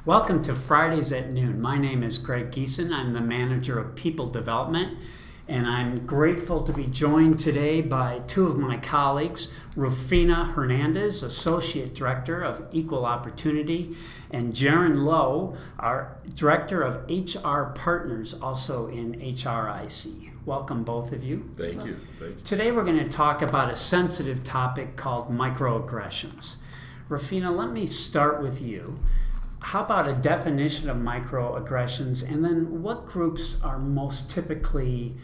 Welcome to Fridays at Noon. My name is Greg Giesen. I'm the manager of People Development, and I'm grateful to be joined today by two of my colleagues, Rufina Hernandez, Associate Director of Equal Opportunity, and Jerron Lowe, our Director of HR Partners, also in HRIC. Welcome, both of you. Thank you. Today we're going to talk about a sensitive topic called microaggressions. Rufina, let me start with you. How about a definition of microaggressions, and then what groups are most typically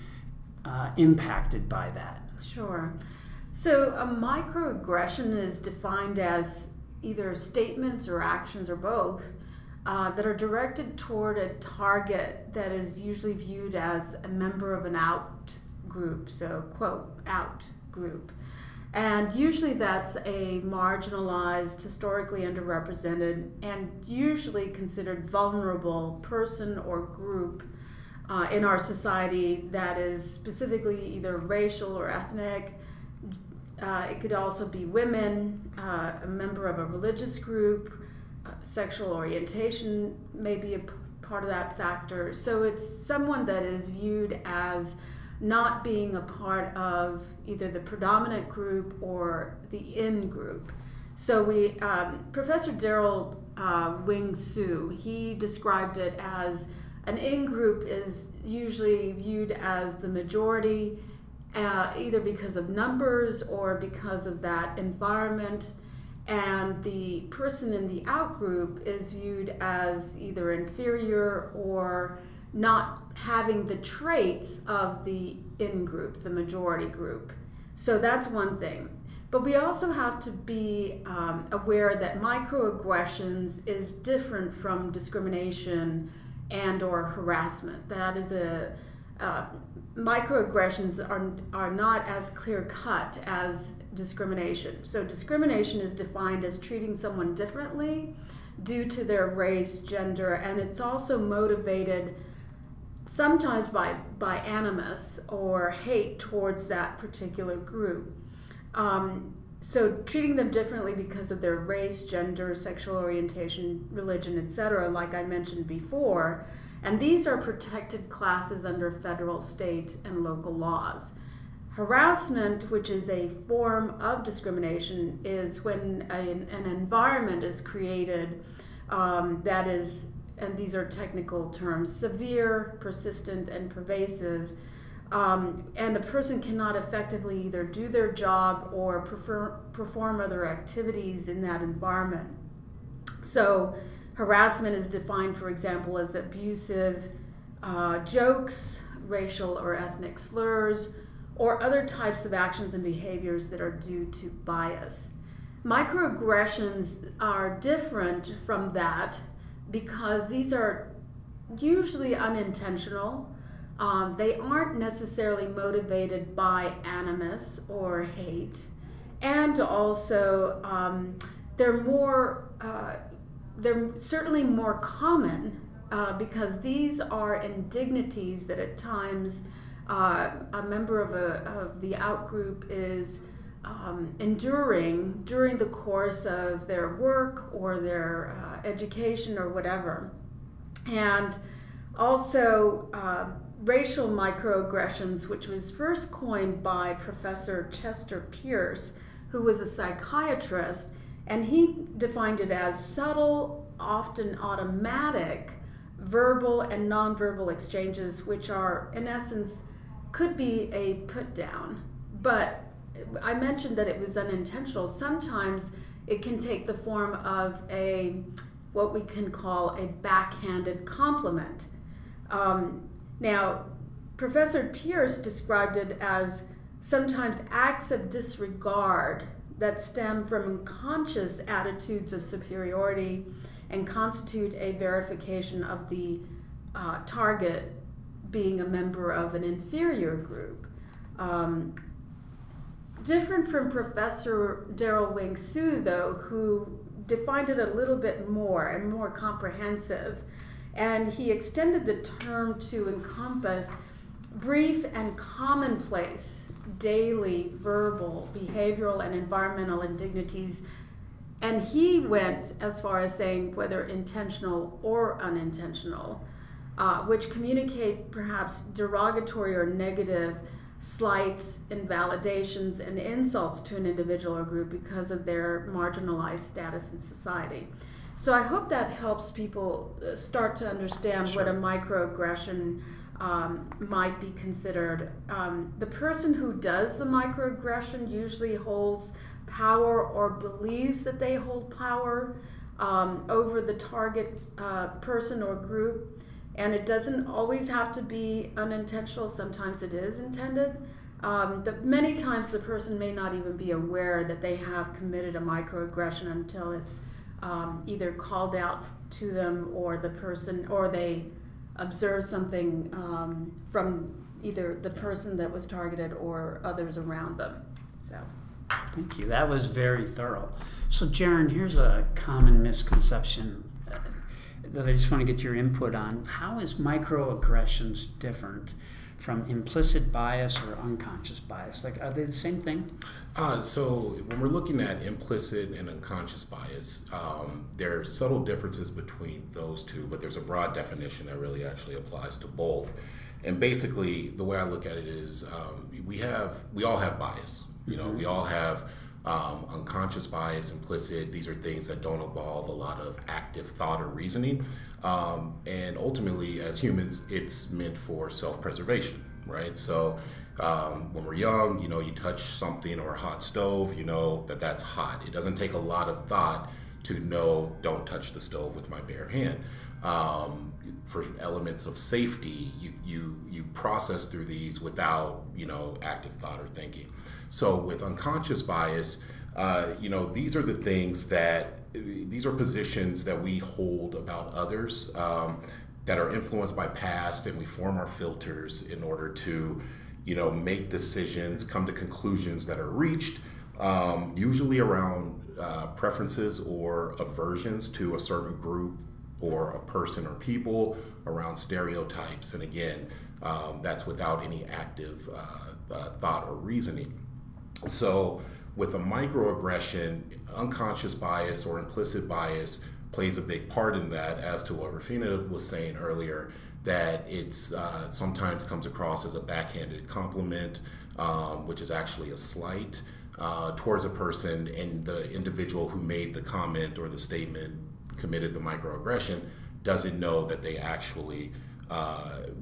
impacted by that? Sure. So a microaggression is defined as either statements or actions or both that are directed toward a target that is usually viewed as a member of an out group, so quote, out group. And usually that's a marginalized, historically underrepresented, and usually considered vulnerable person or group in our society that is specifically either racial or ethnic. It could also be women, a member of a religious group, sexual orientation may be a part of that factor. So it's someone that is viewed as not being a part of either the predominant group or the in group. So Professor Jerron Lowe, he described it as an in group is usually viewed as the majority, either because of numbers or because of that environment, and the person in the out group is viewed as either inferior or not having the traits of the in group, the majority group. So that's one thing. But we also have to be aware that microaggressions is different from discrimination and or harassment. That is microaggressions are not as clear cut as discrimination. So discrimination is defined as treating someone differently due to their race, gender, and it's also motivated sometimes by animus or hate towards that particular group. So treating them differently because of their race, gender, sexual orientation, religion, etc., like I mentioned before. And these are protected classes under federal, state, and local laws. Harassment, which is a form of discrimination, is when an environment is created that is, and these are technical terms, severe, persistent, and pervasive, and a person cannot effectively either do their job or perform other activities in that environment. So harassment is defined, for example, as abusive jokes, racial or ethnic slurs, or other types of actions and behaviors that are due to bias. Microaggressions are different from that because these are usually unintentional. They aren't necessarily motivated by animus or hate, and also they're certainly more common because these are indignities that at times a member of the out-group is enduring during the course of their work or their education or whatever. And also racial microaggressions, which was first coined by Professor Chester Pierce, who was a psychiatrist, and he defined it as subtle, often automatic, verbal and nonverbal exchanges, which are, in essence, could be a put down. But I mentioned that it was unintentional. Sometimes it can take the form of what we can call a backhanded compliment. Now, Professor Pierce described it as sometimes acts of disregard that stem from unconscious attitudes of superiority and constitute a verification of the target being a member of an inferior group. Different from Professor Jerron Lowe, though, who defined it a little bit more and more comprehensive, and he extended the term to encompass brief and commonplace daily verbal, behavioral, and environmental indignities And he went as far as saying whether intentional or unintentional, which communicate perhaps derogatory or negative slights, invalidations, and insults to an individual or group because of their marginalized status in society. So I hope that helps people start to understand Sure. what a microaggression might be considered. The person who does the microaggression usually holds power or believes that they hold power over the target person or group. And it doesn't always have to be unintentional. Sometimes it is intended. Many times the person may not even be aware that they have committed a microaggression until it's either called out to them, or they observe something from either the person that was targeted or others around them. So. Thank you. That was very thorough. So, Jerron, here's a common misconception that I just want to get your input on. How is microaggressions different from implicit bias or unconscious bias? Like, are they the same thing? So when we're looking at implicit and unconscious bias, there are subtle differences between those two, but there's a broad definition that really actually applies to both. And basically, the way I look at it is, we all have bias. You know, we all have unconscious bias, implicit. These are things that don't involve a lot of active thought or reasoning. And ultimately, as humans, it's meant for self-preservation, right? So when we're young, you know, you touch something or a hot stove, you know that that's hot. It doesn't take a lot of thought to know, don't touch the stove with my bare hand. For elements of safety, you process through these without, you know, active thought or thinking. So with unconscious bias, you know, these are positions that we hold about others that are influenced by past, and we form our filters in order to, you know, make decisions, come to conclusions that are reached, usually around preferences or aversions to a certain group or a person or people, around stereotypes. And again, that's without any active thought or reasoning. So with a microaggression, unconscious bias or implicit bias plays a big part in that, as to what Rufina was saying earlier, that it's sometimes comes across as a backhanded compliment, which is actually a slight towards a person, and the individual who made the comment or the statement, committed the microaggression, doesn't know that they actually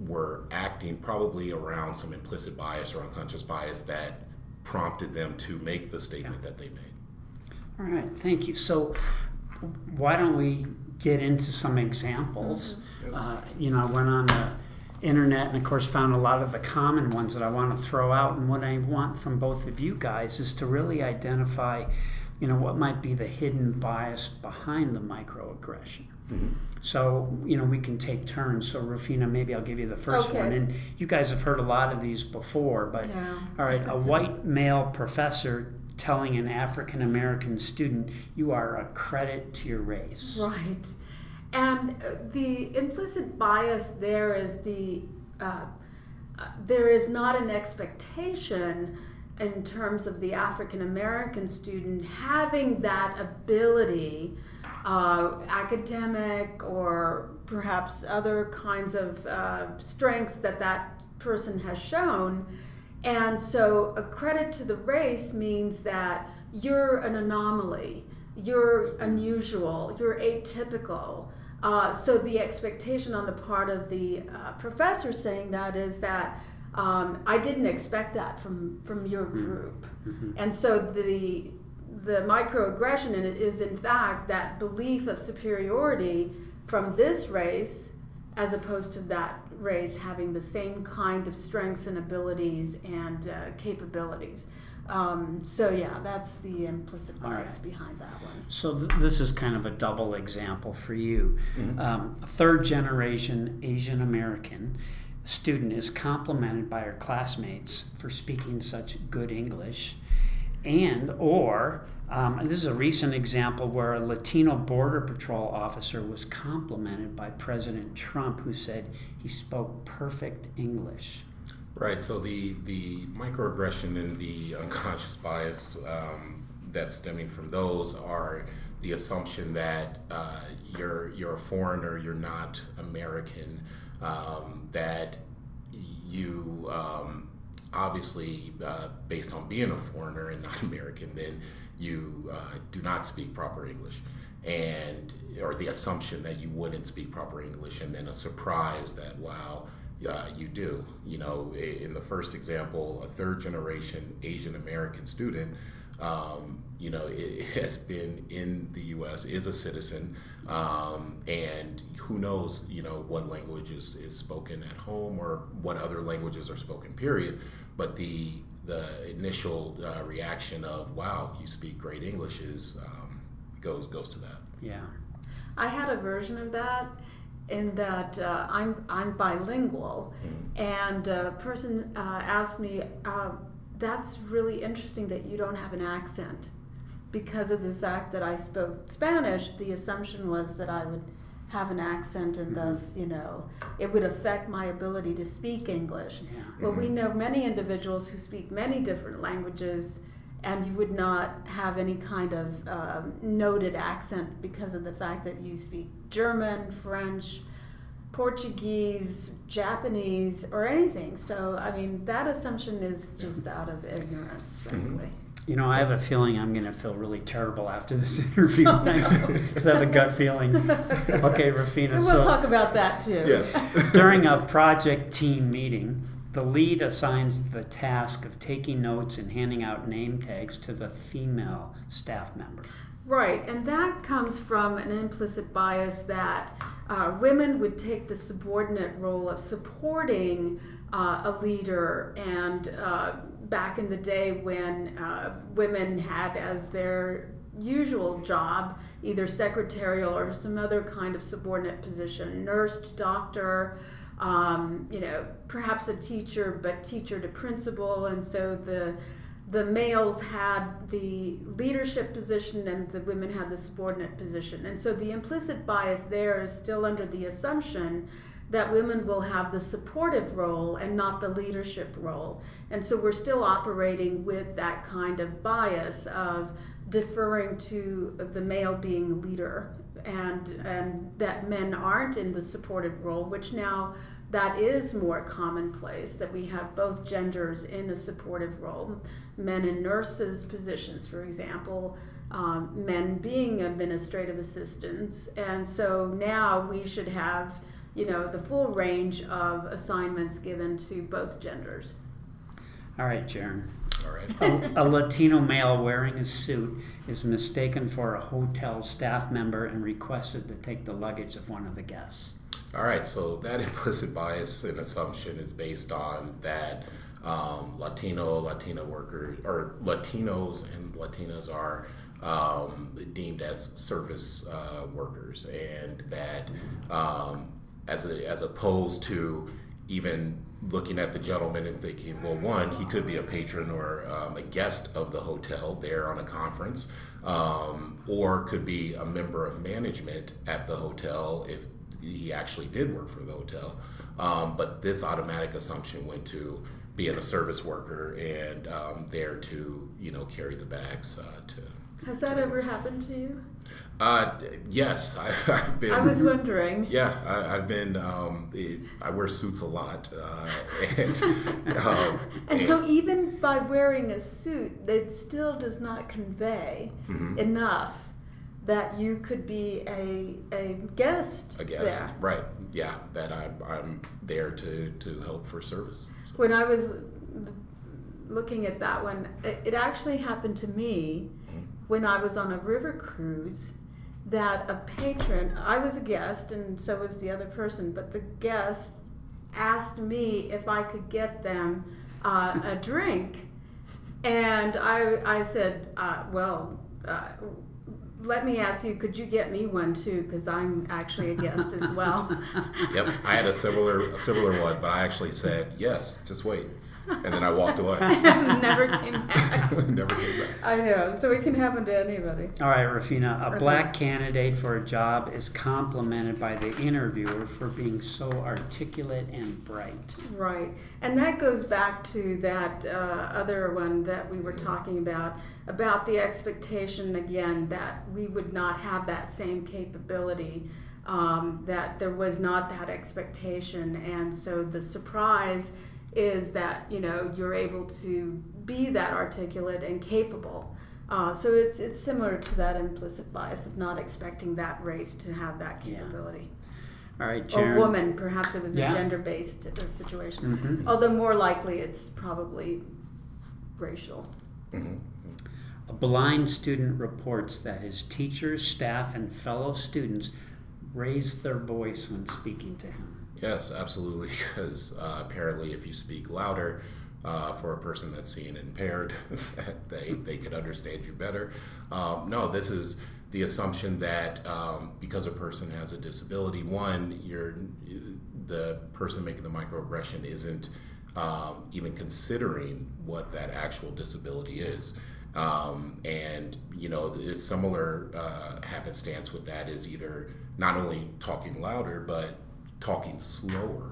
were acting probably around some implicit bias or unconscious bias that prompted them to make the statement that they made. All right, thank you. So why don't we get into some examples? You know, I went on the internet and of course found a lot of the common ones that I want to throw out, and what I want from both of you guys is to really identify, you know, what might be the hidden bias behind the microaggression. So, you know, we can take turns. So, Rufina, maybe I'll give you the first one. And you guys have heard a lot of these before, but all right, a white male professor telling an African American student, you are a credit to your race. Right. And the implicit bias there is there is not an expectation in terms of the African American student having that ability, academic or perhaps other kinds of strengths that person has shown. And so a credit to the race means that you're an anomaly, you're unusual, you're atypical. So the expectation on the part of the professor saying that is that I didn't expect that from your group. And so the microaggression in it is in fact that belief of superiority from this race, as opposed to that race having the same kind of strengths and abilities and capabilities. So yeah, that's the implicit bias behind that one. So this is kind of a double example for you. A third generation Asian American student is complimented by her classmates for speaking such good English, and this is a recent example where a Latino Border Patrol officer was complimented by President Trump, who said he spoke perfect English. Right, so the microaggression and the unconscious bias that's stemming from those are the assumption that you're a foreigner, you're not American, that you obviously, based on being a foreigner and not American, then you do not speak proper English, or the assumption that you wouldn't speak proper English, and then a surprise that, wow, you do. In the first example, a third generation Asian American student, it has been in the U.S., is a citizen, and who knows, what language is spoken at home or what other languages are spoken, period. But the initial reaction of, wow, you speak great English goes to that. Yeah. I had a version of that in that I'm bilingual, and a person asked me, that's really interesting that you don't have an accent. Because of the fact that I spoke Spanish, the assumption was that I would have an accent, and thus, it would affect my ability to speak English. Yeah. Well, we know many individuals who speak many different languages, and you would not have any kind of noted accent because of the fact that you speak German, French, Portuguese, Japanese, or anything. So, that assumption is just out of ignorance, frankly. I have a feeling I'm going to feel really terrible after this interview. Because I have a gut feeling. Okay, Rufina. And we'll talk about that too. Yes. During a project team meeting, the lead assigns the task of taking notes and handing out name tags to the female staff member. Right, and that comes from an implicit bias that women would take the subordinate role of supporting a leader, and back in the day when women had as their usual job either secretarial or some other kind of subordinate position, nurse to doctor, perhaps a teacher, but teacher to principal, and so the males had the leadership position and the women had the subordinate position. And so the implicit bias there is still under the assumption that women will have the supportive role and not the leadership role. And so we're still operating with that kind of bias of deferring to the male being leader, and that men aren't in the supportive role, which now that is more commonplace, that we have both genders in a supportive role. Men in nurses' positions, for example, men being administrative assistants. And so now we should have, the full range of assignments given to both genders. All right, Jerron. All right. A Latino male wearing a suit is mistaken for a hotel staff member and requested to take the luggage of one of the guests. All right, so that implicit bias and assumption is based on that Latino workers, or Latinos and Latinas are deemed as service workers, and that as opposed to even looking at the gentleman and thinking, well, one, he could be a patron or a guest of the hotel there on a conference, or could be a member of management at the hotel if he actually did work for the hotel. But this automatic assumption went to being a service worker and there to, carry the bags. Has that ever happened to you? Yes, I've been. I was wondering. Yeah, I've been. I wear suits a lot, and so even by wearing a suit, it still does not convey enough that you could be a guest. A guest, there. Right? Yeah, that I'm there to help for service. So. When I was looking at that one, it actually happened to me when I was on a river cruise. That a patron, I was a guest and so was the other person, but the guest asked me if I could get them a drink, and I said, let me ask you, could you get me one too, because I'm actually a guest as well. Yep, I had a similar one, but I actually said, yes, just wait. and then I walked away. Never came back. Never came back. I know, so it can happen to anybody. All right, Rufina, a black candidate for a job is complimented by the interviewer for being so articulate and bright. Right, and that goes back to that other one that we were talking about the expectation, again, that we would not have that same capability, that there was not that expectation, and so the surprise is that, you know, you're able to be that articulate and capable. So it's similar to that implicit bias of not expecting that race to have that capability. All right, Jerron. Or woman, perhaps it was Yeah. a gender-based situation. Mhm. Although more likely it's probably racial. A blind student reports that his teachers, staff, and fellow students raise their voice when speaking to him. Yes, absolutely, because apparently if you speak louder for a person that's seeing impaired, they could understand you better. No, this is the assumption that because a person has a disability, one, the person making the microaggression isn't even considering what that actual disability is. And, you know, a similar happenstance with that is either not only talking louder, but talking slower,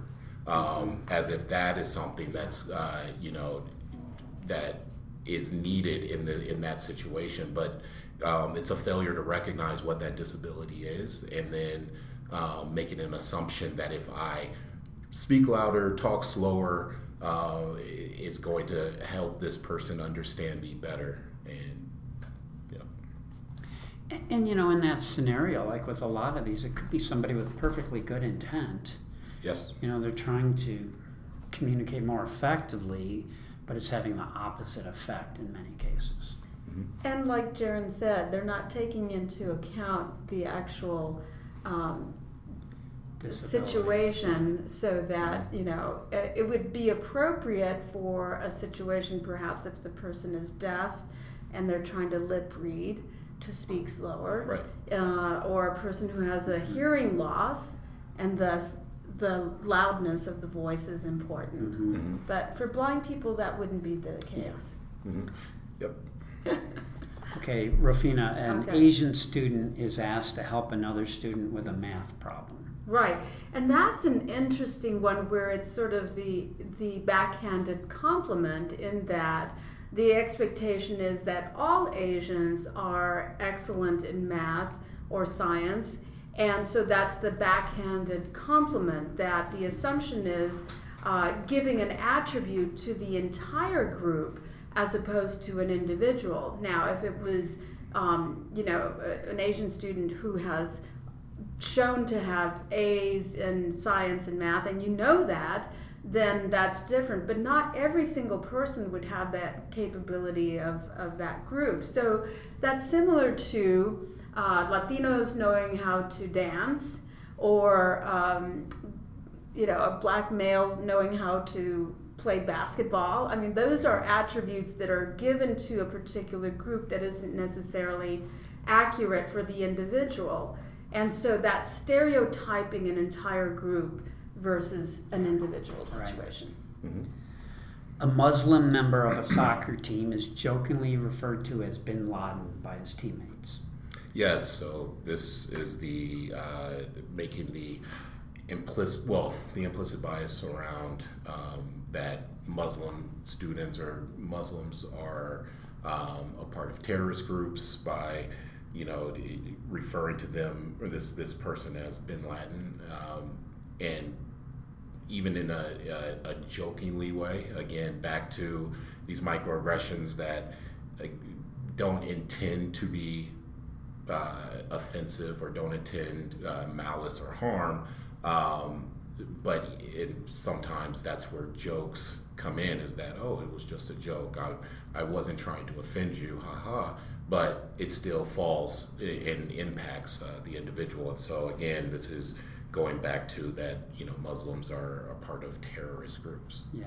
as if that is something that's, you know, that is needed in that situation. But it's a failure to recognize what that disability is, and then making an assumption that if I speak louder, talk slower, it's going to help this person understand me better. And And you know, in that scenario, like with a lot of these, it could be somebody with perfectly good intent. yes, You know, they're trying to communicate more effectively, but it's having the opposite effect in many cases. And like Jerron said, they're not taking into account the actual Disability. situation, so that, you know, it would be appropriate for a situation perhaps if the person is deaf and they're trying to lip read, to speak slower, right. Or a person who has a hearing loss, and thus the loudness of the voice is important. But for blind people, that wouldn't be the case. Yep. Okay, Rufina, an Okay. Asian student is asked to help another student with a math problem. Right, and that's an interesting one where it's sort of the backhanded compliment, in that the expectation is that all Asians are excellent in math or science, and so that's the backhanded compliment, that the assumption is giving an attribute to the entire group as opposed to an individual. Now, if it was, you know, an Asian student who has shown to have A's in science and math, and you know that, then that's different. But not every single person would have that capability of that group. So that's similar to Latinos knowing how to dance, or you know, a black male knowing how to play basketball. I mean, those are attributes that are given to a particular group that isn't necessarily accurate for the individual. And so that's stereotyping an entire group versus an individual situation. A Muslim member of a soccer team is jokingly referred to as bin Laden by his teammates. Yes, so this is the making the implicit bias around that Muslim students or Muslims are a part of terrorist groups by, you know, referring to them, or this person, as bin Laden, and even in a jokingly way. Again, back to these microaggressions that don't intend to be offensive or don't intend malice or harm, but sometimes that's where jokes come in, is that, oh, it was just a joke, I wasn't trying to offend you, haha, but it still falls and impacts the individual. And so again, this is going back to that, you know, Muslims are a part of terrorist groups. Yeah.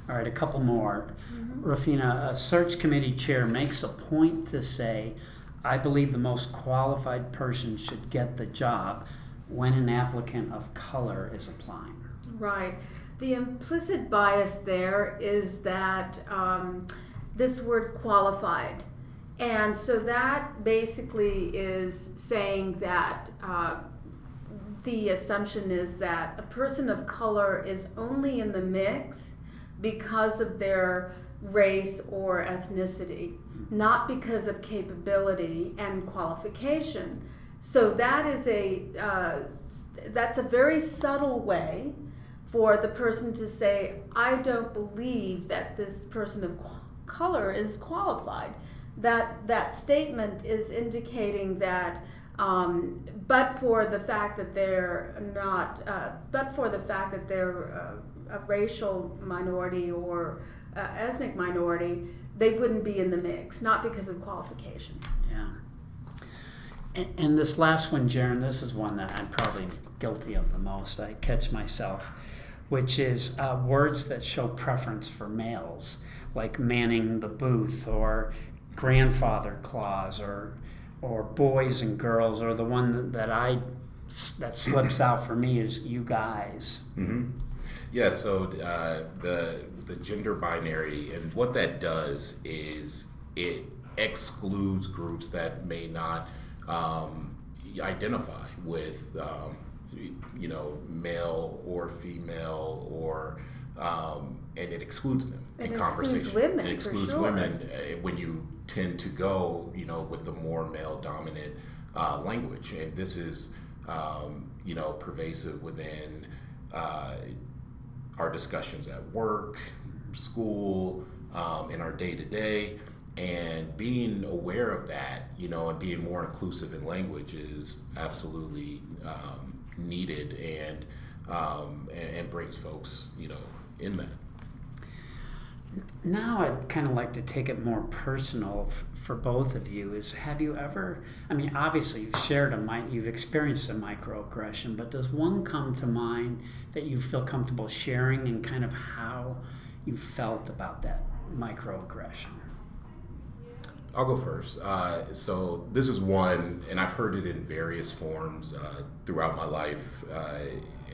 All right, a couple more. Rufina, a search committee chair makes a point to say, I believe the most qualified person should get the job when an applicant of color is applying. Right. The implicit bias there is that this word qualified. And so that basically is saying that the assumption is that a person of color is only in the mix because of their race or ethnicity, not because of capability and qualification. So that is that's a very subtle way for the person to say, I don't believe that this person of color is qualified. That statement is indicating that but for the fact that they're a racial minority or ethnic minority, they wouldn't be in the mix, not because of qualification. Yeah. And this last one, Jerron, this is one that I'm probably guilty of the most. I catch myself, which is words that show preference for males, like manning the booth or grandfather clause or boys and girls, or the one that slips out for me is you guys. Mm-hmm. Yeah, so the gender binary, and what that does is it excludes groups that may not identify with male or female, or and it excludes them in conversation. Women, it excludes for sure. women when you tend to go with the more male dominant language, and this is pervasive within our discussions at work, school, in our day-to-day. And being aware of that, and being more inclusive in language is absolutely needed, and brings folks, in that. Now I'd kind of like to take it more personal for both of you. Have you ever, obviously you've experienced a microaggression, but does one come to mind that you feel comfortable sharing, and kind of how you felt about that microaggression? I'll go first. So this is one, and I've heard it in various forms throughout my life,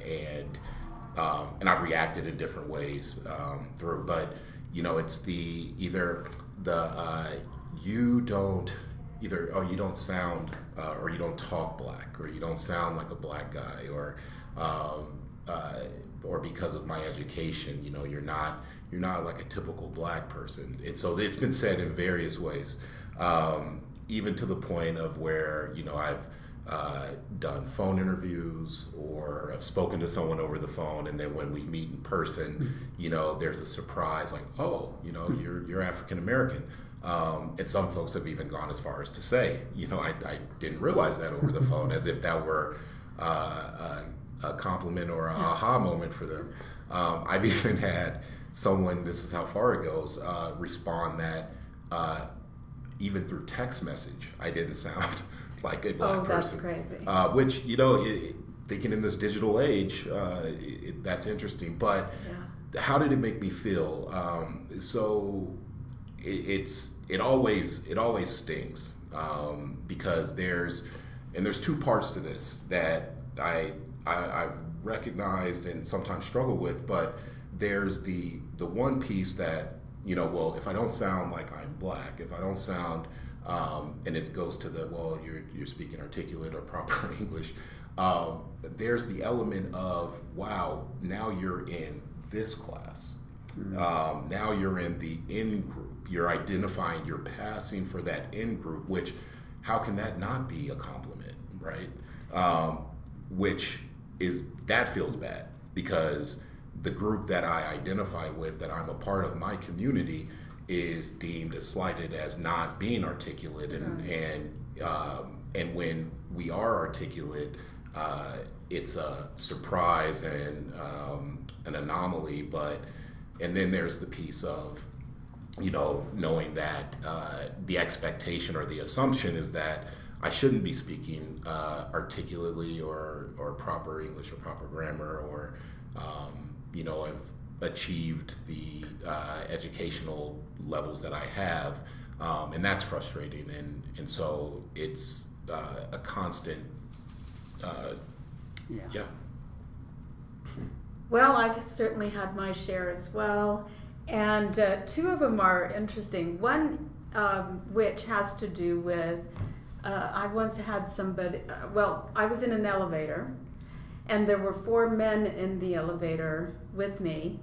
and I've reacted in different ways through. But it's you don't sound or you don't talk black, or you don't sound like a black guy, or because of my education, you're not like a typical black person. And so it's been said in various ways, even to the point of where, I've done phone interviews, or I've spoken to someone over the phone, and then when we meet in person, there's a surprise, like, oh, you're African American. And some folks have even gone as far as to say, I didn't realize that over the phone, as if that were a compliment or a aha moment for them. I've even had someone, this is how far it goes, respond that even through text message, I didn't sound like a black person. Oh, that's crazy. Which, thinking in this digital age, that's interesting. But how did it make me feel? So it always stings, because there's two parts to this that I've recognized and sometimes struggle with. But there's the one piece that, well, if I don't sound like I'm black, if I don't sound, and it goes to the, well, you're speaking articulate or proper English, there's the element of, wow, now you're in this class. Now you're in the in-group. You're identifying, you're passing for that in-group, which, how can that not be a compliment, right? That feels bad, because the group that I identify with, that I'm a part of, my community, is deemed as slighted as not being articulate, and when we are articulate, it's a surprise and an anomaly. And then there's the piece of, knowing that the expectation or the assumption is that I shouldn't be speaking articulately or proper English or proper grammar, or I've achieved the educational levels that I have, and that's frustrating, and so it's a constant, Well, I've certainly had my share as well. And two of them are interesting. One, which has to do with, I once had somebody, I was in an elevator, and there were 4 men in the elevator with me,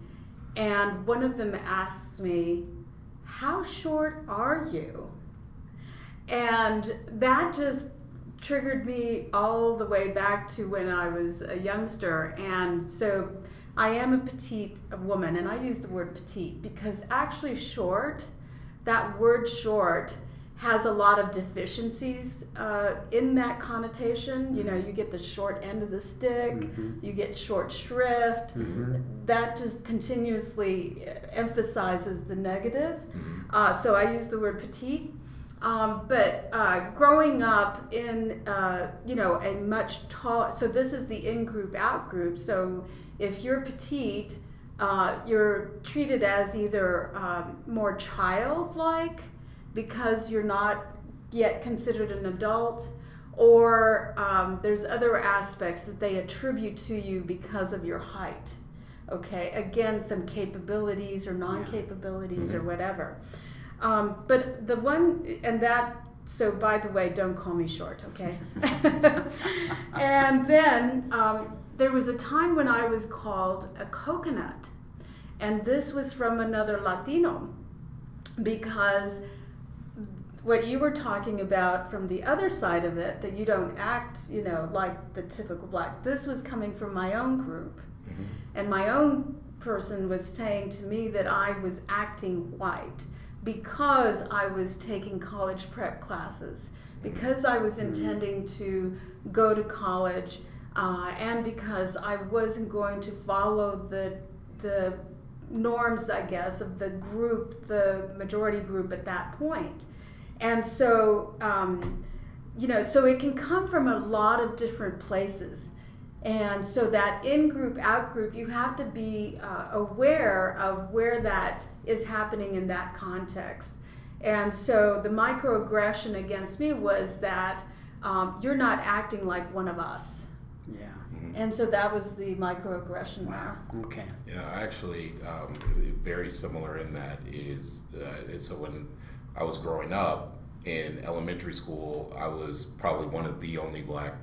and one of them asked me, "How short are you?" And that just triggered me all the way back to when I was a youngster. And so I am a petite woman, and I use the word petite because actually short, that word short has a lot of deficiencies in that connotation. You know, you get the short end of the stick, you get short shrift. That just continuously emphasizes the negative. So I use the word petite. But growing up in, a much taller, so this is the in-group, out-group. So if you're petite, you're treated as either more childlike because you're not yet considered an adult, or there's other aspects that they attribute to you because of your height. Okay, again, some capabilities or non-capabilities or whatever. But the one, and that, so by the way, don't call me short, okay? And then there was a time when I was called a coconut. And this was from another Latino, because what you were talking about from the other side of it, that you don't act, like the typical black, this was coming from my own group. And my own person was saying to me that I was acting white because I was taking college prep classes, because I was intending to go to college, and because I wasn't going to follow the norms, I guess, of the group, the majority group at that point. And so, so it can come from a lot of different places. And so that in-group, out-group, you have to be aware of where that is happening in that context. And so the microaggression against me was that you're not acting like one of us. Yeah. And so that was the microaggression there. Okay. Yeah, actually, very similar in that is, so when I was growing up in elementary school, I was probably one of the only black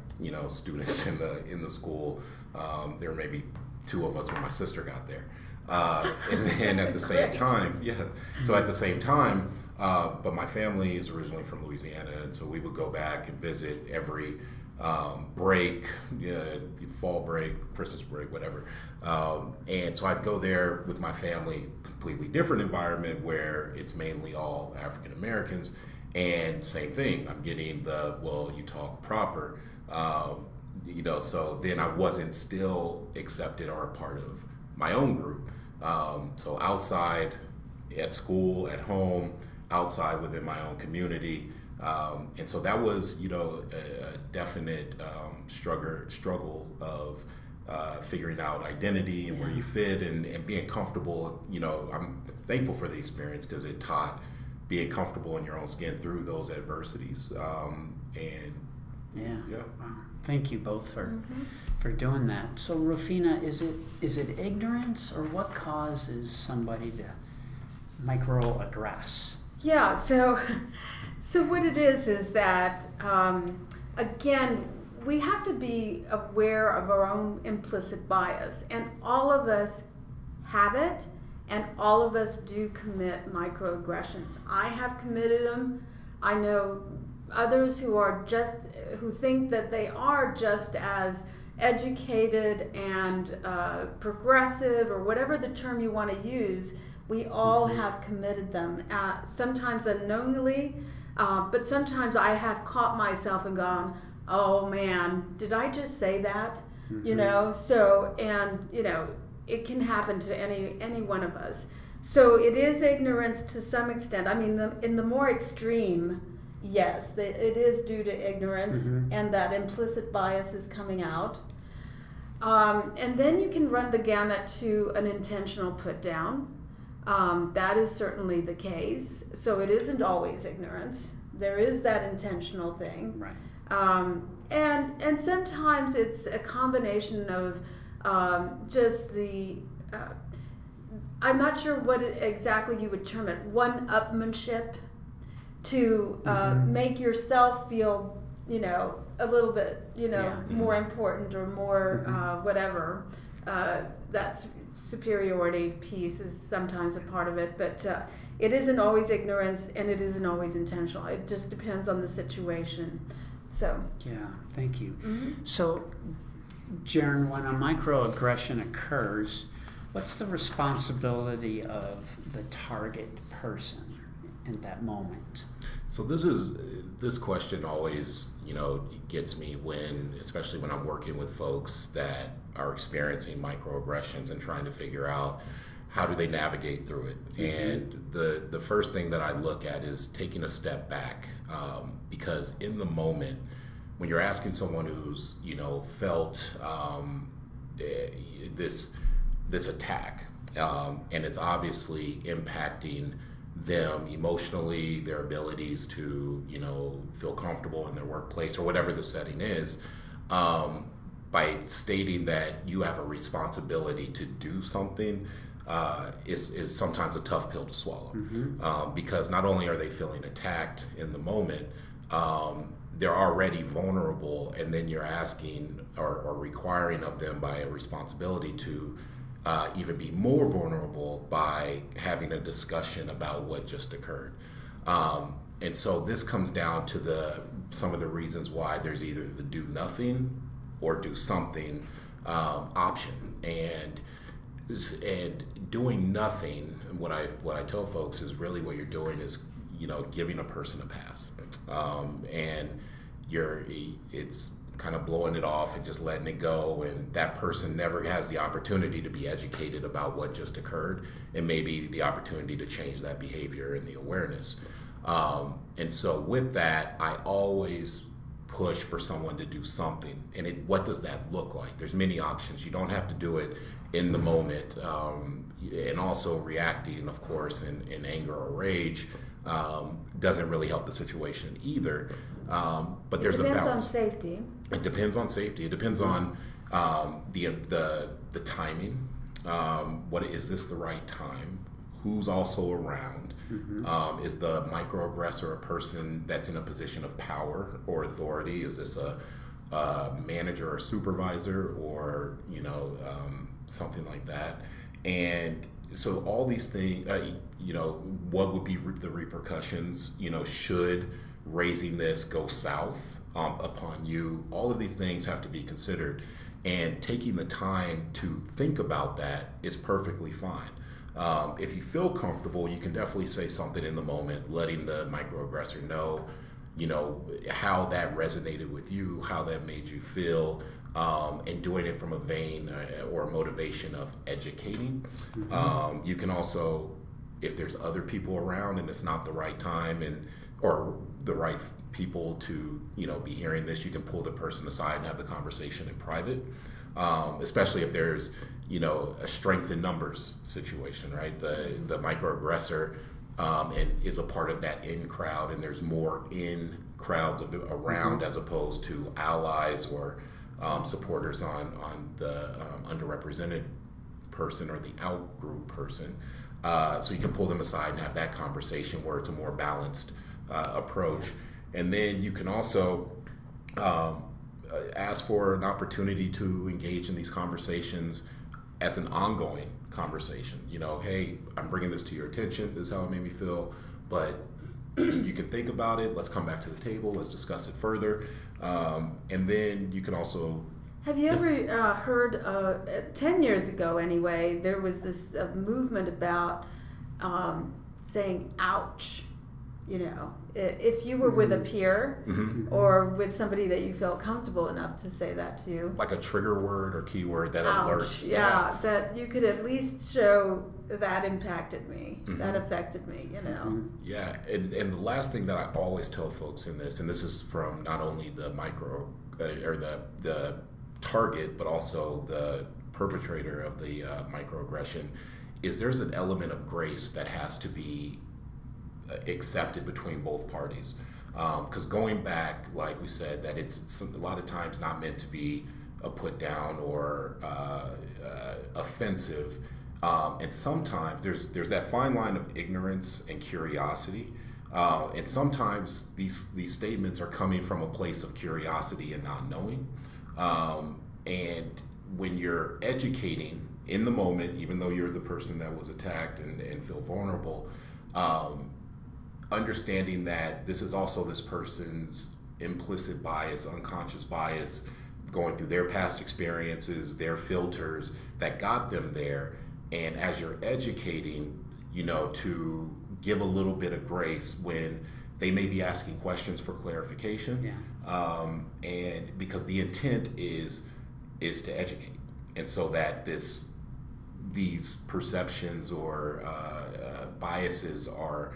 students in the school. There were maybe 2 of us when my sister got there. And then at the same time, so at the same time, but my family is originally from Louisiana, and so we would go back and visit every break, fall break, Christmas break, whatever. And so I'd go there with my family, completely different environment where it's mainly all African Americans, and same thing, I'm getting you talk proper. So then I wasn't still accepted or a part of my own group. So outside, at school, at home, outside within my own community. And so that was, a definite struggle of figuring out identity and where you fit and being comfortable. I'm thankful for the experience because it taught being comfortable in your own skin through those adversities. Wow. Thank you both for doing that. So Rufina, is it ignorance, or what causes somebody to microaggress? Yeah, so what it is that again, we have to be aware of our own implicit bias, and all of us have it, and all of us do commit microaggressions. I have committed them. I know others who think that they are just as educated and progressive, or whatever the term you want to use. We all have committed them, sometimes unknowingly, but sometimes I have caught myself and gone, oh man, did I just say that? So, and it can happen to any one of us. So it is ignorance to some extent. I mean, in the more extreme, yes, it is due to ignorance, and that implicit bias is coming out. And then you can run the gamut to an intentional put down. That is certainly the case. So it isn't always ignorance. There is that intentional thing. Right. And sometimes it's a combination of just the I'm not sure what exactly you would term it, one-upmanship to make yourself feel, a little bit, more important or more whatever. That's superiority piece is sometimes a part of it, but it isn't always ignorance and it isn't always intentional. It just depends on the situation. So. Yeah, thank you. So, Jerron, when a microaggression occurs, what's the responsibility of the target person in that moment? So this question always, gets me especially when I'm working with folks that are experiencing microaggressions and trying to figure out how do they navigate through it. And the first thing that I look at is taking a step back, because in the moment, when you're asking someone who's, felt this attack, and it's obviously impacting them emotionally, their abilities to, feel comfortable in their workplace or whatever the setting is, by stating that you have a responsibility to do something, is sometimes a tough pill to swallow. Because not only are they feeling attacked in the moment, they're already vulnerable, and then you're asking or requiring of them by a responsibility to even be more vulnerable by having a discussion about what just occurred. And so this comes down to some of the reasons why there's either the do nothing or do something option. And doing nothing, what I tell folks is really what you're doing is, giving a person a pass. And it's kind of blowing it off and just letting it go, and that person never has the opportunity to be educated about what just occurred and maybe the opportunity to change that behavior and the awareness. And so with that, I always push for someone to do something. And what does that look like? There's many options. You don't have to do it in the moment. And also reacting, of course, in anger or rage doesn't really help the situation either. But there's a balance. It depends on safety. It depends on the timing. What is this the right time? Who's also around? Is the microaggressor a person that's in a position of power or authority? Is this a manager or supervisor or something like that? And so all these things, what would be the repercussions? Should raising this go south upon you? All of these things have to be considered, and taking the time to think about that is perfectly fine. If you feel comfortable, you can definitely say something in the moment, letting the microaggressor know, how that resonated with you, how that made you feel, and doing it from a vein or a motivation of educating. You can also, if there's other people around and it's not the right time or the right people to be hearing this, you can pull the person aside and have the conversation in private, especially if there's a strength in numbers situation, right? The microaggressor and is a part of that in crowd, and there's more in crowds around as opposed to allies or supporters on the underrepresented person or the out group person. So you can pull them aside and have that conversation where it's a more balanced approach. And then you can also ask for an opportunity to engage in these conversations as an ongoing conversation. Hey, I'm bringing this to your attention. This is how it made me feel, but you can think about it. Let's come back to the table. Let's discuss it further. And then you can also... Have you ever heard, 10 years ago anyway, there was this movement about saying, ouch. If you were with a peer or with somebody that you felt comfortable enough to say that to you. Like a trigger word or keyword that ouch, alerts. Yeah, that you could at least show that impacted me, that affected me, Yeah, and the last thing that I always tell folks in this, and this is from not only the the target, but also the perpetrator of the microaggression, is there's an element of grace that has to be accepted between both parties, because going back, like we said, that it's a lot of times not meant to be a put down or offensive. And sometimes there's that fine line of ignorance and curiosity. And sometimes these statements are coming from a place of curiosity and not knowing. And when you're educating in the moment, even though you're the person that was attacked and feel vulnerable, understanding that this is also this person's implicit bias, unconscious bias, going through their past experiences, their filters that got them there. And as you're educating, to give a little bit of grace when they may be asking questions for clarification. Yeah. And because the intent is to educate. And so that these perceptions or biases are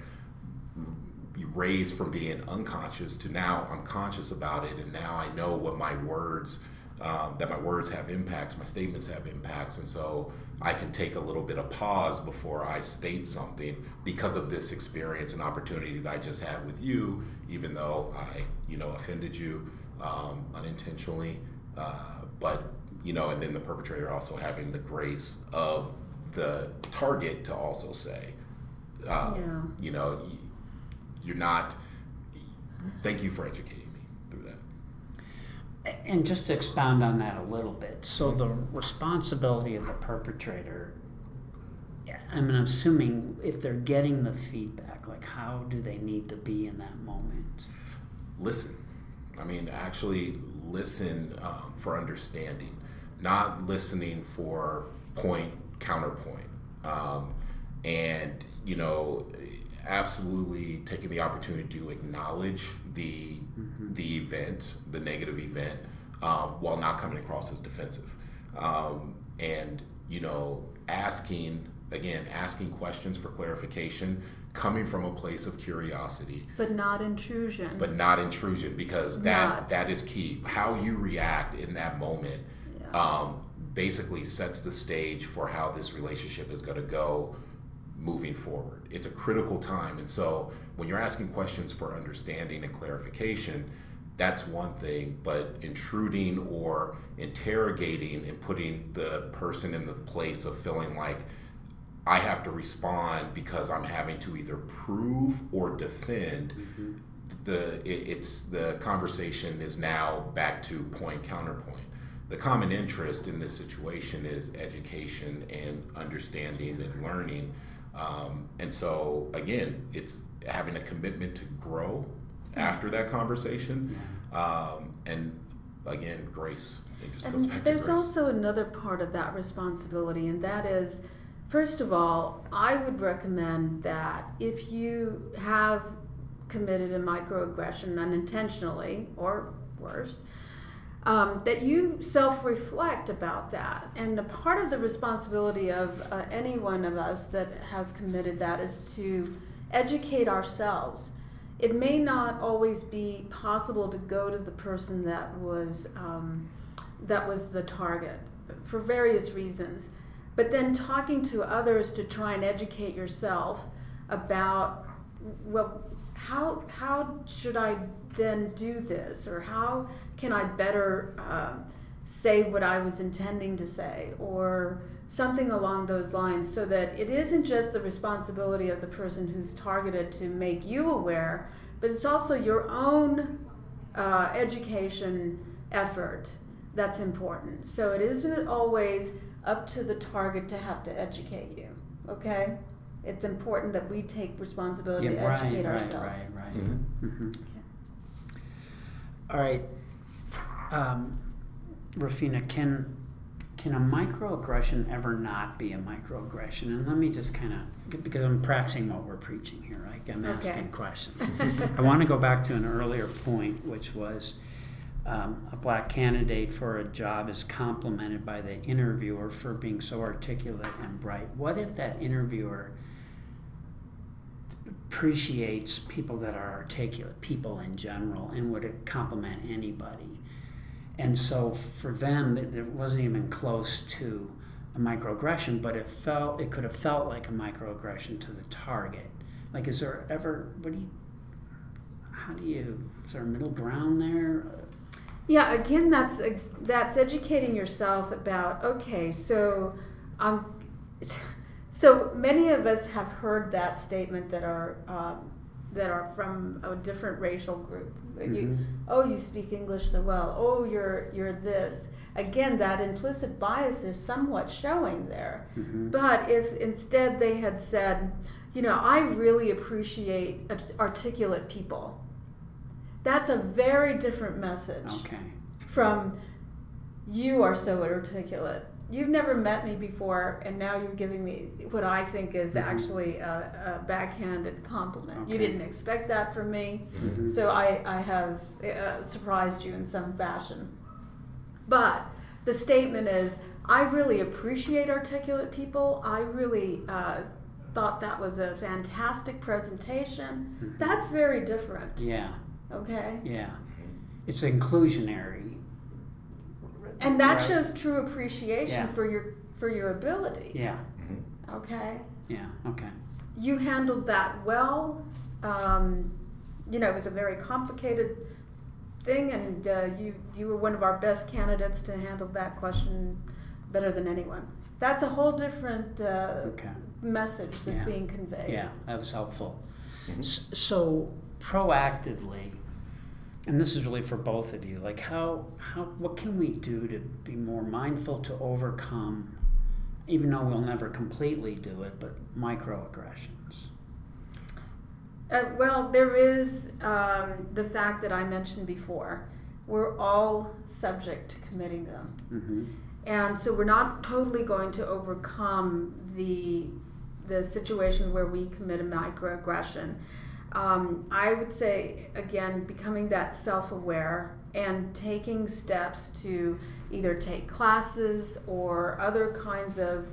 raised from being unconscious to now I'm conscious about it, and now I know what my words, that my words have impacts, my statements have impacts, and so I can take a little bit of pause before I state something because of this experience and opportunity that I just had with you, even though I, offended you unintentionally, but and then the perpetrator also having the grace of the target to also say, you're not, thank you for educating me through that. And just to expound on that a little bit, so the responsibility of the perpetrator, I'm assuming if they're getting the feedback, like how do they need to be in that moment? Listen. Actually listen for understanding, not listening for counterpoint. And, absolutely taking the opportunity to acknowledge the event, the negative event, while not coming across as defensive. And, asking questions for clarification, coming from a place of curiosity. But not intrusion. Because that is key. How you react in that moment basically sets the stage for how this relationship is going to go moving forward. It's a critical time. And so when you're asking questions for understanding and clarification, that's one thing, but intruding or interrogating and putting the person in the place of feeling like I have to respond because I'm having to either prove or defend, the conversation is now back to counterpoint. The common interest in this situation is education and understanding and learning. And so, again, it's having a commitment to grow after that conversation. And, again, grace. It just goes back to grace. There's also another part of that responsibility, and that is, first of all, I would recommend that if you have committed a microaggression unintentionally or worse, that you self-reflect about that. And a part of the responsibility of any one of us that has committed that is to educate ourselves. It may not always be possible to go to the person that was the target for various reasons. But then talking to others to try and educate yourself about, well, how should I then do this? Or how can I better say what I was intending to say? Or something along those lines, so that it isn't just the responsibility of the person who's targeted to make you aware, but it's also your own education effort that's important. So it isn't always up to the target to have to educate you, okay? It's important that we take responsibility to educate ourselves. Right. Mm-hmm. All right. Rufina, can a microaggression ever not be a microaggression? And let me just kind of, because I'm practicing what we're preaching here, right? I'm asking questions. I want to go back to an earlier point, which was a black candidate for a job is complimented by the interviewer for being so articulate and bright. What if that interviewer appreciates people that are articulate, people in general, and would compliment anybody? And so for them, it wasn't even close to a microaggression, but it could have felt like a microaggression to the target. Like, is there ever, is there a middle ground there? Yeah, again, that's educating yourself about, okay, so so many of us have heard that statement that are from a different racial group. You speak English so well. Oh, you're this. Again, that implicit bias is somewhat showing there. But if instead they had said, I really appreciate articulate people, that's a very different message from you are so articulate. You've never met me before, and now you're giving me what I think is actually a backhanded compliment. You didn't expect that from me, so I have surprised you in some fashion. But the statement is, I really appreciate articulate people. I really thought that was a fantastic presentation. That's very different. Yeah. Okay? Yeah. It's inclusionary. And that shows true appreciation for your ability. Yeah. Okay? Yeah, okay. You handled that well. It was a very complicated thing, and you were one of our best candidates to handle that question better than anyone. That's a whole different message that's being conveyed. Yeah, that was helpful. So proactively, and this is really for both of you, like what can we do to be more mindful to overcome, even though we'll never completely do it, but microaggressions? Well, there is the fact that I mentioned before. We're all subject to committing them. And so we're not totally going to overcome the situation where we commit a microaggression. I would say, again, becoming that self-aware and taking steps to either take classes or other kinds of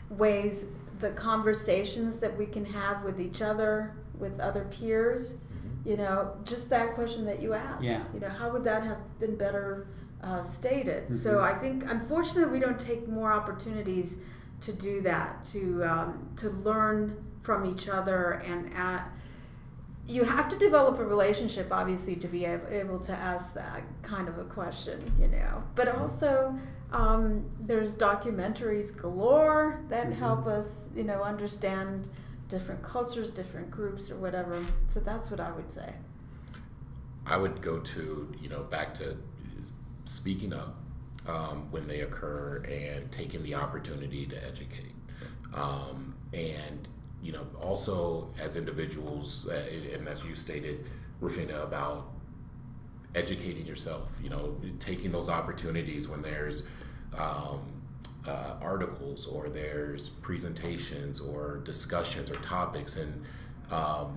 ways, the conversations that we can have with each other, with other peers, just that question that you asked. How would that have been better stated? So I think, unfortunately, we don't take more opportunities to do that, to learn from each other, and you have to develop a relationship, obviously, to be able to ask that kind of a question, But also, there's documentaries galore that help us, understand different cultures, different groups, or whatever. So that's what I would say. I would go to, back to speaking up when they occur and taking the opportunity to educate. And also as individuals, and as you stated, Rufina, about educating yourself, taking those opportunities when there's articles or there's presentations or discussions or topics, and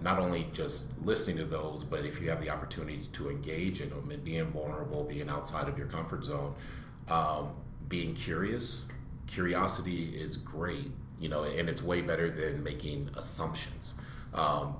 not only just listening to those, but if you have the opportunity to engage in them and being vulnerable, being outside of your comfort zone, being curious. Curiosity is great. And it's way better than making assumptions,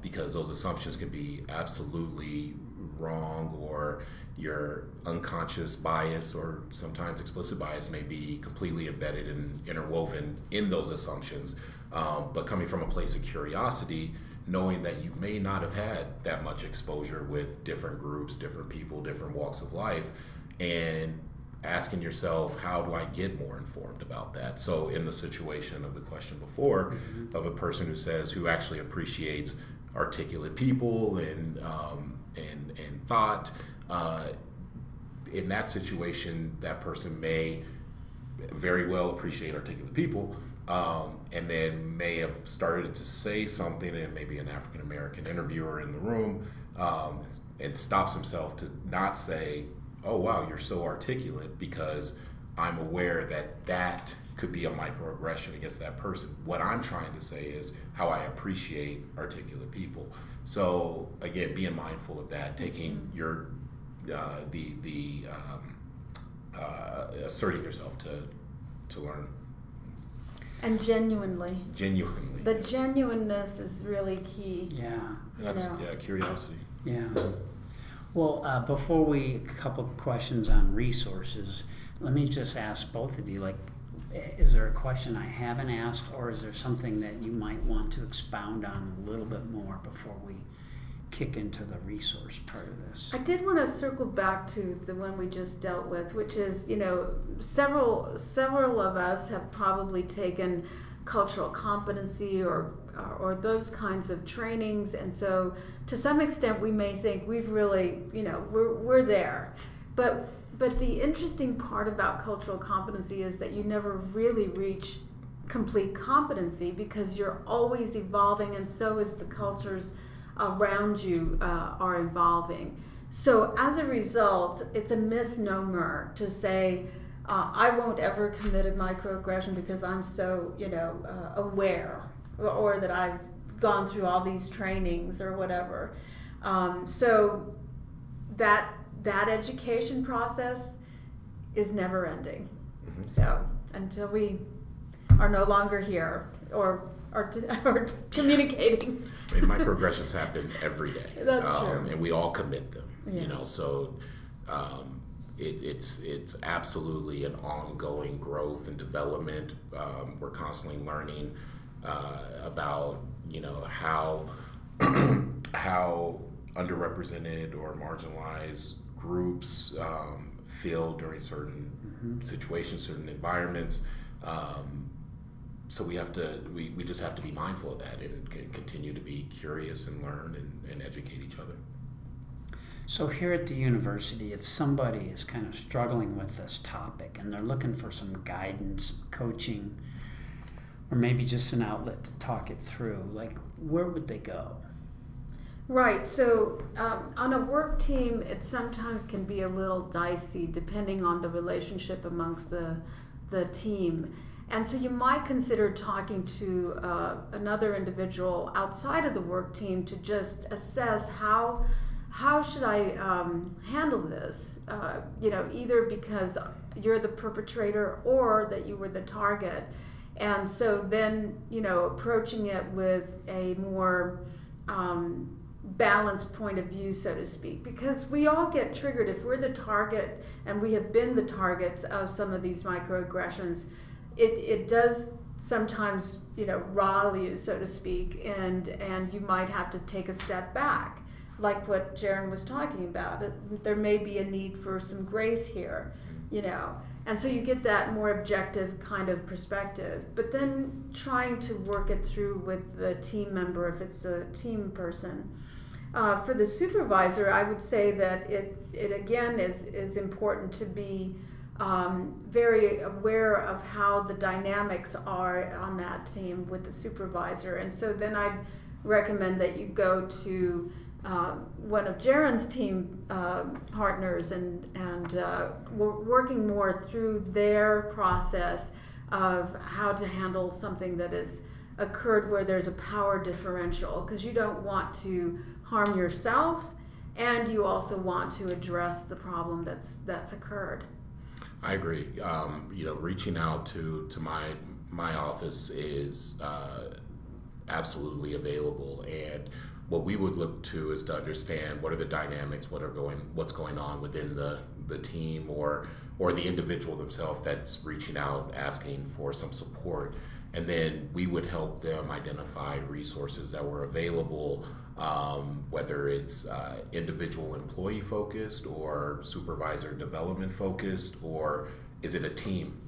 because those assumptions can be absolutely wrong, or your unconscious bias or sometimes explicit bias may be completely embedded and interwoven in those assumptions. But coming from a place of curiosity, knowing that you may not have had that much exposure with different groups, different people, different walks of life, and asking yourself, how do I get more informed about that? So in the situation of the question before, of a person who actually appreciates articulate people and thought, in that situation, that person may very well appreciate articulate people, and then may have started to say something, and maybe an African American interviewer in the room, and stops himself to not say, oh wow, you're so articulate, because I'm aware that could be a microaggression against that person. What I'm trying to say is how I appreciate articulate people. So again, being mindful of that, taking your asserting yourself to learn. And genuinely. The yes. genuineness is really key. Yeah. That's curiosity. Yeah. Well, before a couple questions on resources, let me just ask both of you, is there a question I haven't asked, or is there something that you might want to expound on a little bit more before we kick into the resource part of this. I did want to circle back to the one we just dealt with, which is, several of us have probably taken cultural competency or those kinds of trainings, and so to some extent we may think we've really, we're there. But the interesting part about cultural competency is that you never really reach complete competency, because you're always evolving, and so is the cultures around you are evolving. So as a result, it's a misnomer to say, I won't ever commit a microaggression because I'm so, aware, or that I've gone through all these trainings or whatever. So that education process is never ending. Mm-hmm. So until we are no longer here or communicating. I mean, microaggressions happen every day. That's true. And we all commit them, Yeah. So it's absolutely an ongoing growth and development. We're constantly learning about, how underrepresented or marginalized groups feel during certain situations, certain environments. So we just have to be mindful of that and continue to be curious and learn and educate each other. So here at the university, if somebody is kind of struggling with this topic and they're looking for some guidance, coaching, or maybe just an outlet to talk it through, like, where would they go? Right. So on a work team, it sometimes can be a little dicey depending on the relationship amongst the team. And so you might consider talking to another individual outside of the work team to just assess how should I handle this? Either because you're the perpetrator or that you were the target. And so then, approaching it with a more balanced point of view, so to speak, because we all get triggered if we're the target and we have been the targets of some of these microaggressions. It does sometimes, rile you, so to speak, and you might have to take a step back, like what Jerron was talking about. There may be a need for some grace here, and so you get that more objective kind of perspective. But then trying to work it through with the team member, if it's a team person. For the supervisor, I would say that it again is important to be very aware of how the dynamics are on that team with the supervisor. And so then I'd recommend that you go to one of Jerron's team partners and working more through their process of how to handle something that has occurred where there's a power differential, because you don't want to harm yourself, and you also want to address the problem that's occurred. I agree. Reaching out to my office is absolutely available, and what we would look to is to understand what are the dynamics, what's going on within the team or the individual themselves that's reaching out, asking for some support, and then we would help them identify resources that were available, whether it's individual employee focused or supervisor development focused, or is it a team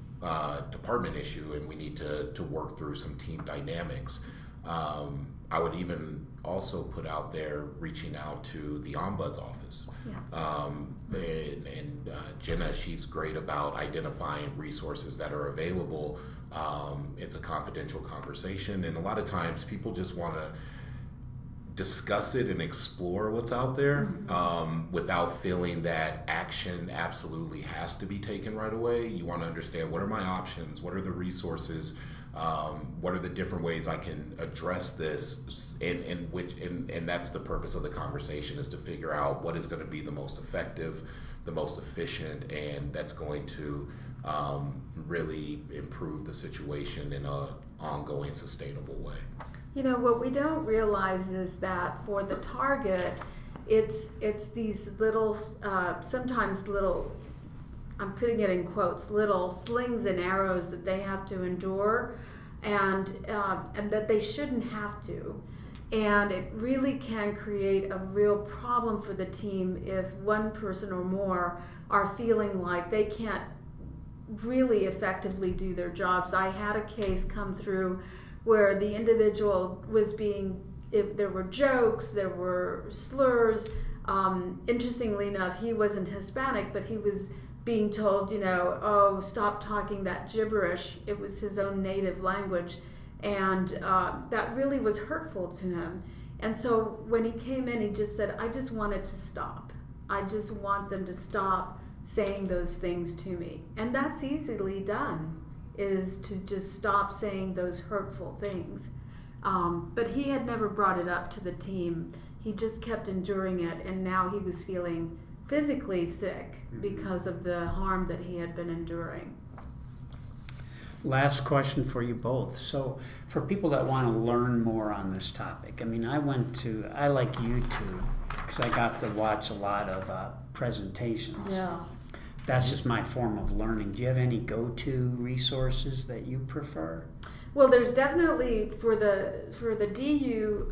department issue and we need to work through some team dynamics. I would even also put out there reaching out to the Ombuds office. Yes. And Jenna, she's great about identifying resources that are available. It's a confidential conversation, and a lot of times people just want to discuss it and explore what's out there without feeling that action absolutely has to be taken right away. You want to understand, what are my options? What are the resources? What are the different ways I can address this? And that's the purpose of the conversation, is to figure out what is going to be the most effective, the most efficient, and that's going to really improve the situation in an ongoing, sustainable way. What we don't realize is that for the target, it's these little, sometimes little, I'm putting it in quotes, little slings and arrows that they have to endure, and that they shouldn't have to. And it really can create a real problem for the team if one person or more are feeling like they can't really effectively do their jobs. I had a case come through where the individual was there were jokes, there were slurs. Interestingly enough, he wasn't Hispanic, but he was being told, oh, stop talking that gibberish. It was his own native language. And that really was hurtful to him. And so when he came in, he just said, I just want it to stop. I just want them to stop saying those things to me. And that's easily done, is to just stop saying those hurtful things. But he had never brought it up to the team. He just kept enduring it, and now he was feeling physically sick because of the harm that he had been enduring. Last question for you both. So for people that want to learn more on this topic, I like YouTube because I got to watch a lot of presentations. Yeah. That's just my form of learning. Do you have any go-to resources that you prefer? Well, there's definitely, for the DU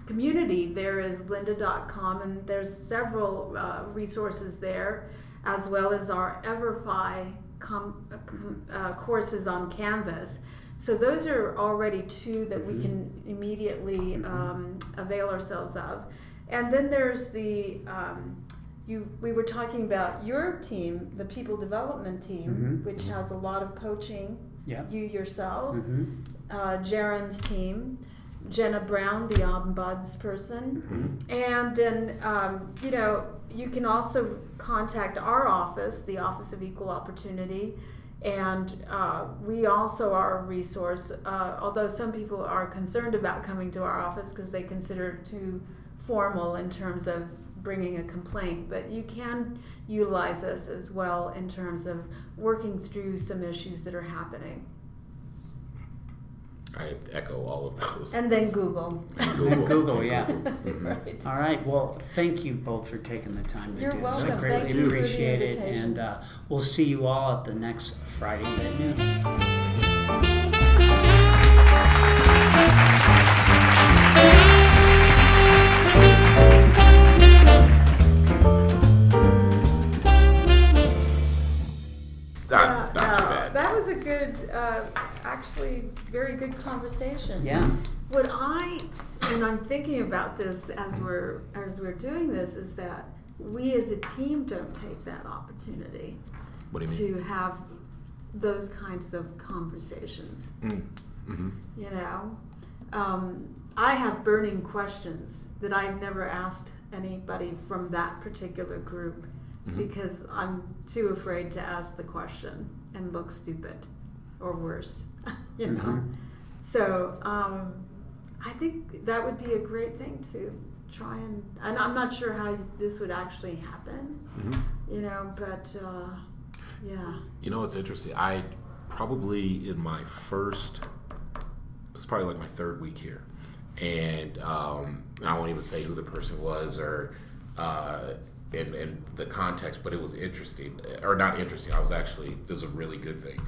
community, there is lynda.com, and there's several resources there, as well as our EverFi courses on Canvas. So those are already two that we can immediately avail ourselves of. And then there's the, we were talking about your team, the people development team, which has a lot of coaching. Yeah. You yourself, Jerron's team, Jenna Brown, the ombuds person, and then you can also contact our office, the Office of Equal Opportunity, and we also are a resource. Although some people are concerned about coming to our office because they consider it too formal in terms of bringing a complaint, but you can utilize us as well in terms of working through some issues that are happening. I echo all of those. And then Google. Google, yeah. Right. All right. Well, thank you both for taking the time to You're do welcome. this. I greatly Thank you for the appreciate it. invitation. And we'll see you all at the next Fridays at noon. Not too bad. That was a good, actually very good conversation. Yeah. When I'm thinking about this as we're doing this, is that we as a team don't take that opportunity What do you mean? to have those kinds of conversations. I have burning questions that I've never asked anybody from that particular group because I'm too afraid to ask the question and look stupid or worse, So I think that would be a great thing to try and I'm not sure how this would actually happen, but yeah. It's interesting. I probably in my it's probably like my third week here. And I won't even say who the person was or in the context, but it was interesting. Or not interesting, this is a really good thing.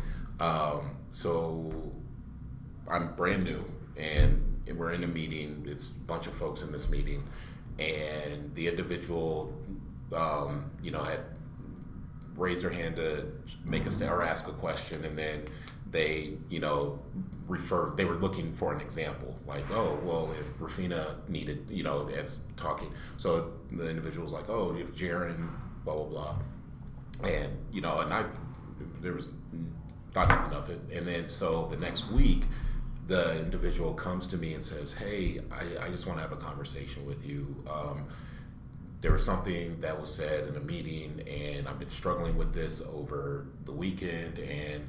So I'm brand new, and we're in a meeting. It's a bunch of folks in this meeting, and the individual, had raised their hand to make or ask a question, and then they, they were looking for an example, like, oh, well, if Rufina needed, as talking. So the individual was like, oh, if Jerron, blah, blah, blah. And, there was thought nothing of it. And then so the next week, the individual comes to me and says, hey, I just want to have a conversation with you. There was something that was said in a meeting, and I've been struggling with this over the weekend, and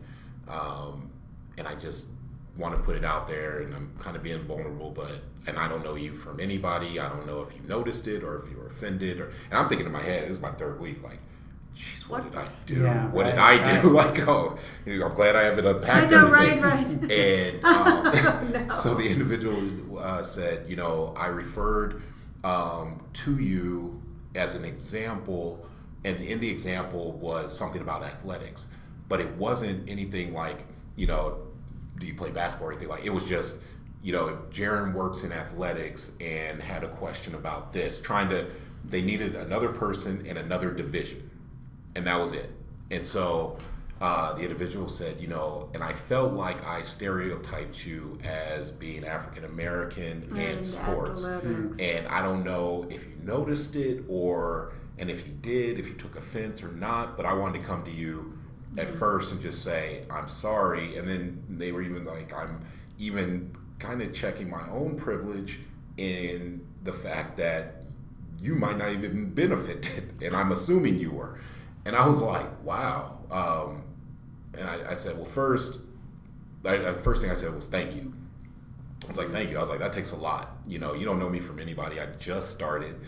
I just want to put it out there, and I'm kind of being vulnerable, and I don't know you from anybody. I don't know if you noticed it or if you were offended, and I'm thinking in my head, this is my third week, like, jeez, what did I do? Yeah, what right, did I do? right. Like, I'm glad I haven't unpacked I know, everything. right. And No. so the individual said, I referred to you as an example, and in the example was something about athletics, but it wasn't anything like, do you play basketball or anything like. It was just you know, if Jerron works in athletics and had a question about this, they needed another person in another division, and that was it. And so the individual said, you know, and I felt like I stereotyped you as being African American and sports. Athletics. And I don't know if you noticed it and if you did, if you took offense or not, but I wanted to come to you at first and just say, I'm sorry. And then they were even like, I'm even kind of checking my own privilege in the fact that you might not even been offended, and I'm assuming you were. And I was like, wow. And I said, well, the first thing I said was thank you. I was like, thank you. I was like, that takes a lot. You know, you don't know me from anybody. I just started.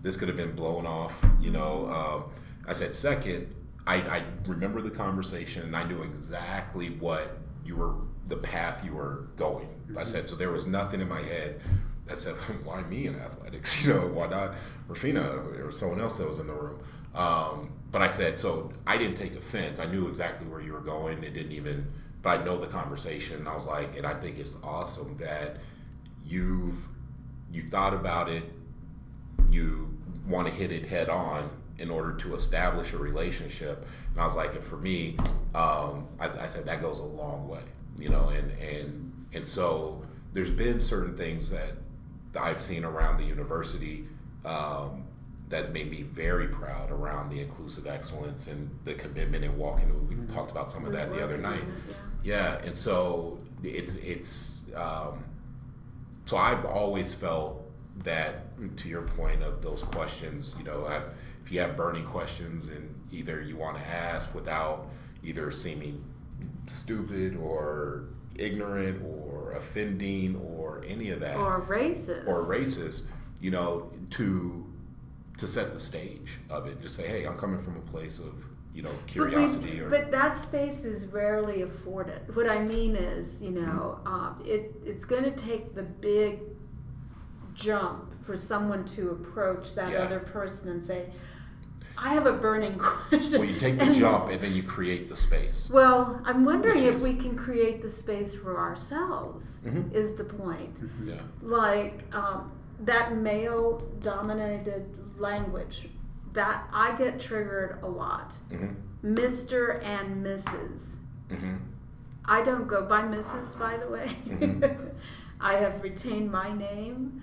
This could have been blown off, you know. I said, second, I remember the conversation, and I knew exactly the path you were going. I said, so there was nothing in my head that said, why me in athletics? You know, why not Rufina or someone else that was in the room? But I said, so I didn't take offense. I knew exactly where you were going. But I know the conversation. And I was like, and I think it's awesome that you thought about it. You want to hit it head on in order to establish a relationship. And I was like, and for me, I said that goes a long way, you know, and so there's been certain things that I've seen around the university that's made me very proud around the inclusive excellence and the commitment and walking. We talked about some of that the other night. Yeah, and so it's so I've always felt that, to your point of those questions, you know, if you have burning questions and either you want to ask without either seeming stupid or ignorant or offending or any of that, or racist, you know, to set the stage of it, just say, hey, I'm coming from a place of, you know, curiosity. But that space is rarely afforded. What I mean is, you know, it's going to take the big jump for someone to approach that other person and say, I have a burning question. Well, you take the jump and then you create the space. Well, I'm wondering if we can create the space for ourselves, is the point. Yeah. Like, that male-dominated language, that I get triggered a lot. Mr. and Mrs. I don't go by Mrs., by the way. I have retained my name,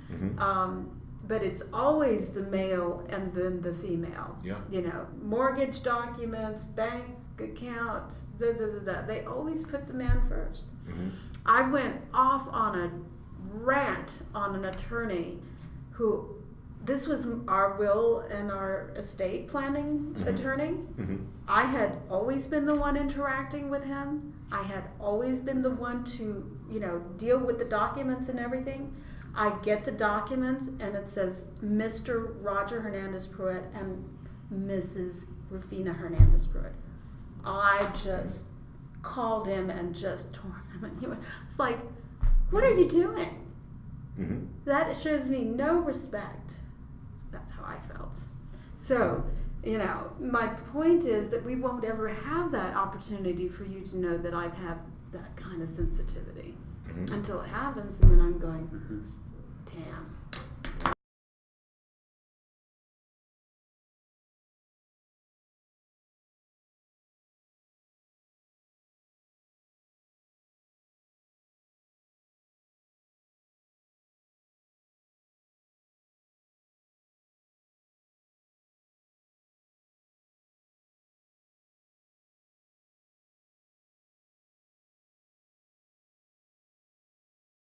but it's always the male and then the female. Yeah. You know, mortgage documents, bank accounts, they always put the man first. I went off on a rant on an attorney who, this was our will and our estate planning attorney. I had always been the one interacting with him. I had always been the one to, you know, deal with the documents and everything. I get the documents and it says Mr. Roger Hernandez Pruitt and Mrs. Rufina Hernandez Pruitt. I just called him and just tore him a new one. It's like, what are you doing? That shows me no respect. That's how I felt. So, you know, my point is that we won't ever have that opportunity for you to know that I've had that kind of sensitivity until it happens, and then I'm going, damn.